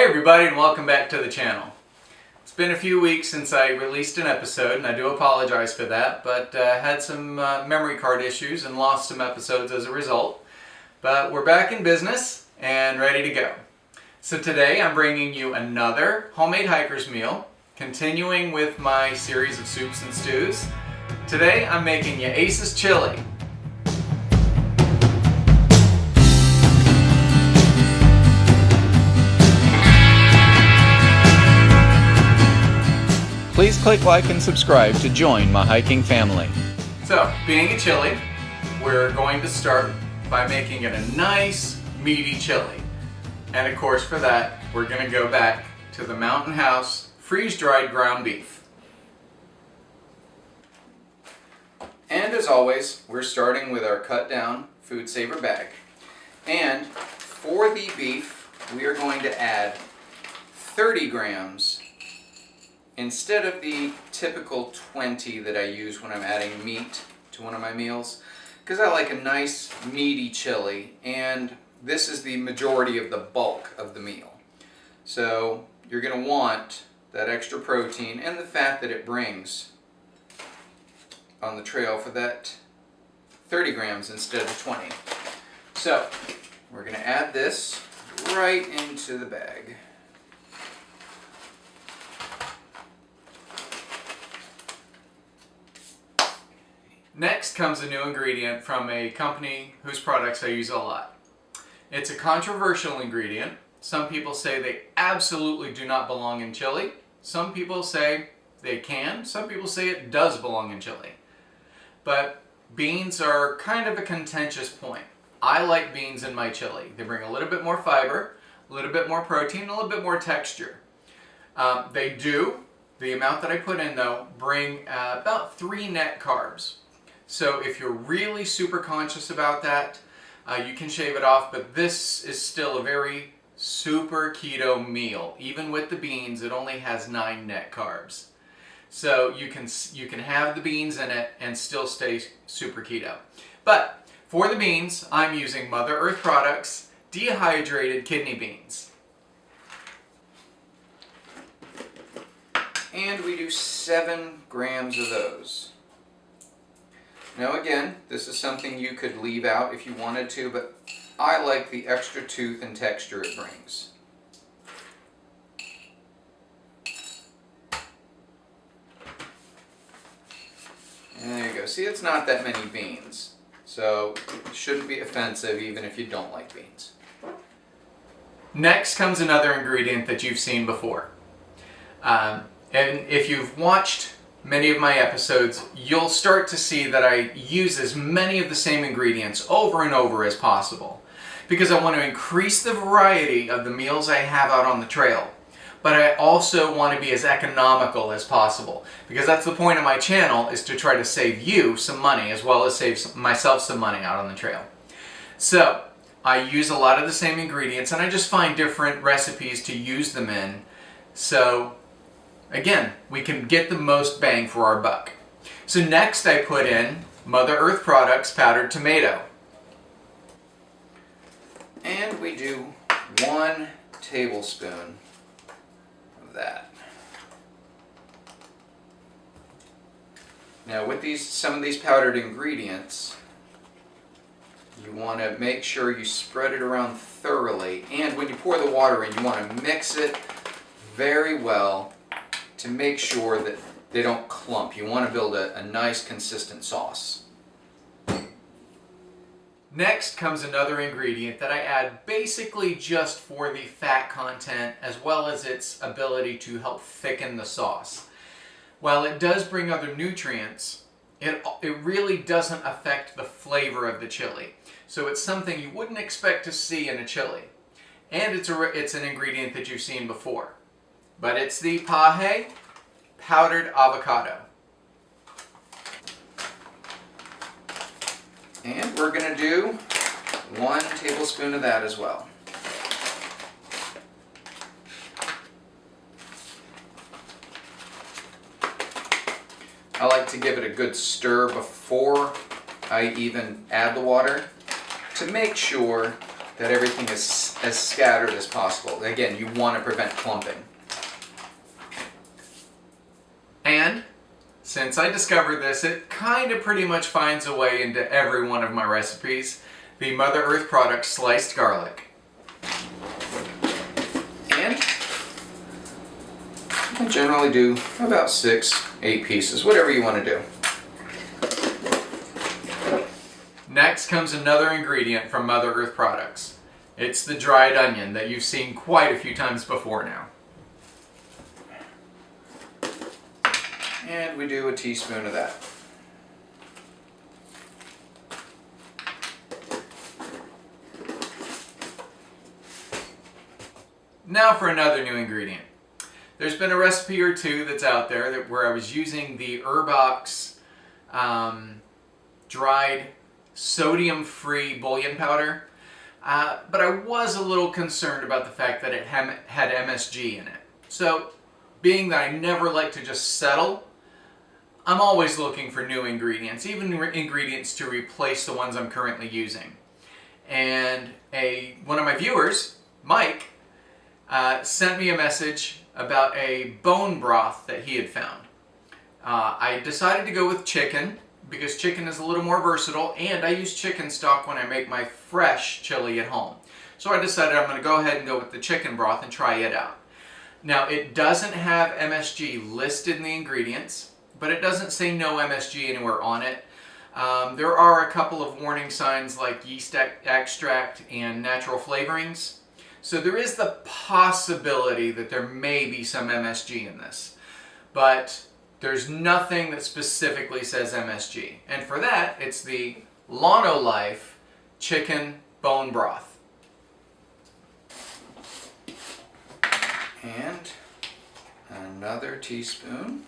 everybody, and welcome back to the channel. It's been a few weeks since I released an episode, and I do apologize for that, but had some memory card issues and lost some episodes as a result. But we're back in business and ready to go. So today I'm bringing you another homemade hiker's meal, continuing with my series of soups and stews. Today I'm making you Ace's chili. Please click like and subscribe to join my hiking family. So, being a chili, we're going to start by making it a nice, meaty chili. And of course, for that, we're going to go back to the Mountain House freeze-dried ground beef. And as always, we're starting with our cut-down food saver bag. And for the beef, we are going to add 30 grams instead of the typical 20 that I use when I'm adding meat to one of my meals, because I like a nice meaty chili, and this is the majority of the bulk of the meal. So you're going to want that extra protein and the fat that it brings on the trail for that 30 grams instead of 20. So we're going to add this right into the bag. Next comes a new ingredient from a company whose products I use a lot. It's a controversial ingredient. Some people say they absolutely do not belong in chili. Some people say they can. Some people say it does belong in chili. But beans are kind of a contentious point. I like beans in my chili. They bring a little bit more fiber, a little bit more protein, a little bit more texture. They do, the amount that I put in though, bring about 3 net carbs. So if you're really super conscious about that, you can shave it off, but this is still a very super keto meal. Even with the beans, it only has 9 net carbs. So you can have the beans in it and still stay super keto. But for the beans, I'm using Mother Earth Products dehydrated kidney beans. And we do 7 grams of those. Now again, this is something you could leave out if you wanted to, but I like the extra tooth and texture it brings. And there you go. See, it's not that many beans, so it shouldn't be offensive even if you don't like beans. Next comes another ingredient that you've seen before. And if you've watched many of my episodes, you'll start to see that I use as many of the same ingredients over and over as possible, because I want to increase the variety of the meals I have out on the trail. But I also want to be as economical as possible, because that's the point of my channel, is to try to save you some money as well as save myself some money out on the trail. So I use a lot of the same ingredients, and I just find different recipes to use them in, so again, we can get the most bang for our buck. So next I put in Mother Earth Products powdered tomato. And we do 1 tablespoon of that. Now with some of these powdered ingredients, you want to make sure you spread it around thoroughly, and when you pour the water in, you want to mix it very well to make sure that they don't clump. You want to build a nice consistent sauce. Next comes another ingredient that I add basically just for the fat content as well as its ability to help thicken the sauce. While it does bring other nutrients, it really doesn't affect the flavor of the chili. So it's something you wouldn't expect to see in a chili. And it's an ingredient that you've seen before. But it's the Pahe powdered avocado. And we're going to do 1 tablespoon of that as well. I like to give it a good stir before I even add the water to make sure that everything is as scattered as possible. Again, you want to prevent clumping. And since I discovered this, it kind of pretty much finds a way into every one of my recipes. The Mother Earth product sliced garlic. And I generally do about 6-8 pieces, whatever you want to do. Next comes another ingredient from Mother Earth products. It's the dried onion that you've seen quite a few times before now. And we do a teaspoon of that. Now for another new ingredient. There's been a recipe or two that's out there where I was using the Herbox dried sodium-free bouillon powder, but I was a little concerned about the fact that it had MSG in it. So, being that I never like to just settle, I'm always looking for new ingredients, even ingredients to replace the ones I'm currently using. And one of my viewers, Mike, sent me a message about a bone broth that he had found. I decided to go with chicken because chicken is a little more versatile, and I use chicken stock when I make my fresh chili at home. So I decided I'm going to go ahead and go with the chicken broth and try it out. Now, it doesn't have MSG listed in the ingredients, but it doesn't say no MSG anywhere on it. There are a couple of warning signs like yeast extract and natural flavorings. So there is the possibility that there may be some MSG in this, but there's nothing that specifically says MSG. And for that, it's the Lonolife chicken bone broth. And another teaspoon.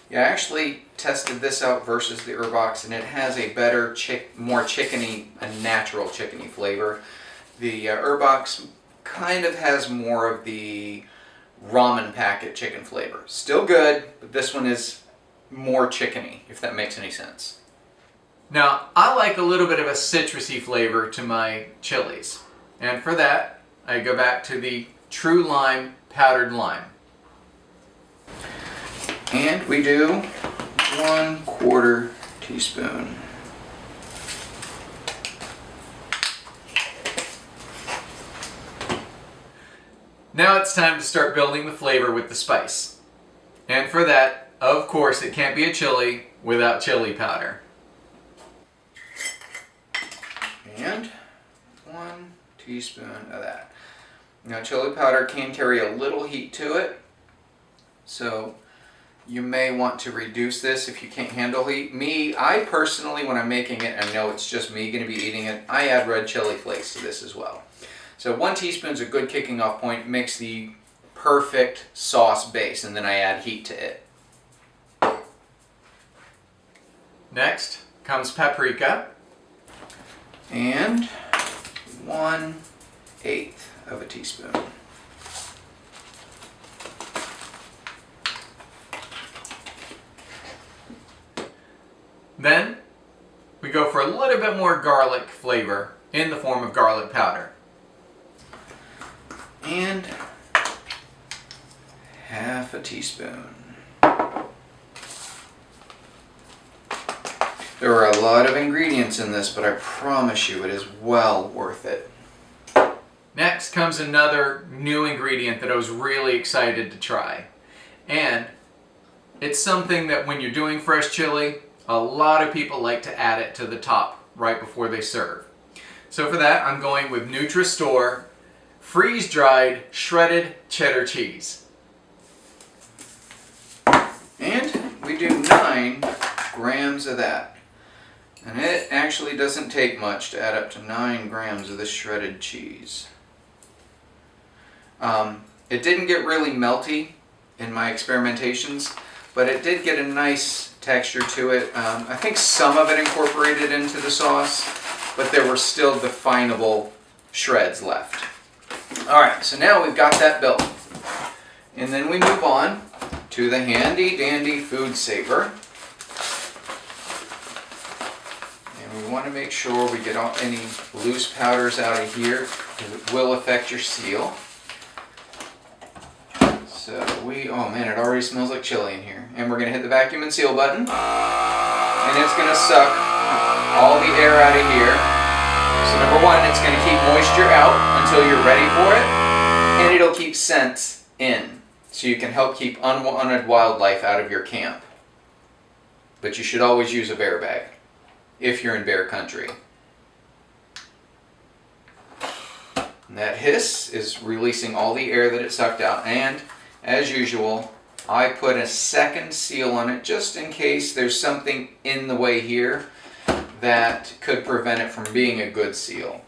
Yeah, I actually tested this out versus the Herbox, and it has a better, more chickeny, a natural chickeny flavor. The Herbox kind of has more of the ramen packet chicken flavor. Still good, but this one is more chickeny, if that makes any sense. Now, I like a little bit of a citrusy flavor to my chilies, and for that, I go back to the True Lime powdered lime. And we do 1/4 teaspoon. Now it's time to start building the flavor with the spice. And for that, of course, it can't be a chili without chili powder. And 1 teaspoon of that. Now, chili powder can carry a little heat to it, so you may want to reduce this if you can't handle heat. I personally, when I'm making it, I know it's just me going to be eating it, I add red chili flakes to this as well. So 1 teaspoon is a good kicking off point. It makes the perfect sauce base, and then I add heat to it. Next comes paprika, and 1/8 of a teaspoon. Then we go for a little bit more garlic flavor in the form of garlic powder. And 1/2 teaspoon. There are a lot of ingredients in this, but I promise you it is well worth it. Next comes another new ingredient that I was really excited to try. And it's something that when you're doing fresh chili, a lot of people like to add it to the top right before they serve. So for that, I'm going with Nutri-Store freeze-dried shredded cheddar cheese. And we do 9 grams of that. And it actually doesn't take much to add up to 9 grams of this shredded cheese. It didn't get really melty in my experimentations, but it did get a nice texture to it. I think some of it incorporated into the sauce, but there were still definable shreds left. Alright, so now we've got that built. And then we move on to the handy dandy food saver. And we we want to make sure we get any loose powders out of here, because it will affect your seal. So oh man, it already smells like chili in here. And we're going to hit the vacuum and seal button. And it's going to suck all the air out of here. So number one, it's going to keep moisture out until you're ready for it. And it'll keep scents in. So you can help keep unwanted wildlife out of your camp. But you should always use a bear bag if you're in bear country. And that hiss is releasing all the air that it sucked out. And as usual, I put a second seal on it just in case there's something in the way here that could prevent it from being a good seal.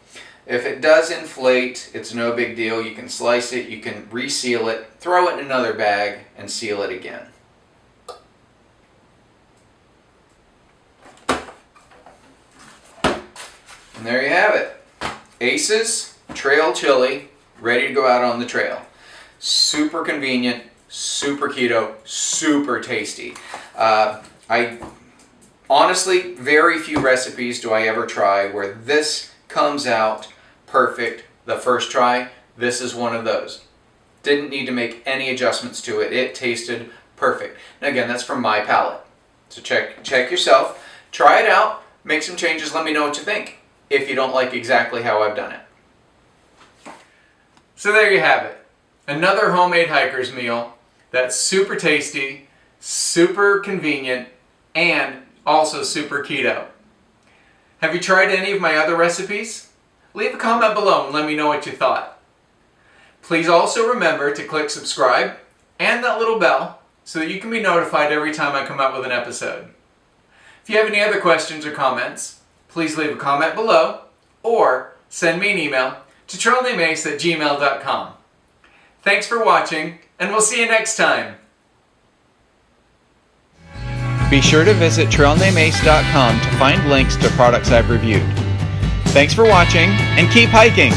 If it does inflate, it's no big deal. You can slice it, you can reseal it, throw it in another bag, and seal it again. And there you have it. Aces Trail Chili, ready to go out on the trail. Super convenient, super keto, super tasty. I honestly, very few recipes do I ever try where this comes out perfect the first try. This is one of those. Didn't need to make any adjustments to it. It tasted perfect. And again, that's from my palate. So check yourself. Try it out. Make some changes. Let me know what you think if you don't like exactly how I've done it. So there you have it. Another homemade hiker's meal that's super tasty, super convenient, and also super keto. Have you tried any of my other recipes? Leave a comment below and let me know what you thought. Please also remember to click subscribe and that little bell so that you can be notified every time I come out with an episode. If you have any other questions or comments, please leave a comment below or send me an email to trailnamemace@gmail.com. Thanks for watching, and we'll see you next time. Be sure to visit trailnamemace.com to find links to products I've reviewed. Thanks for watching, and keep hiking!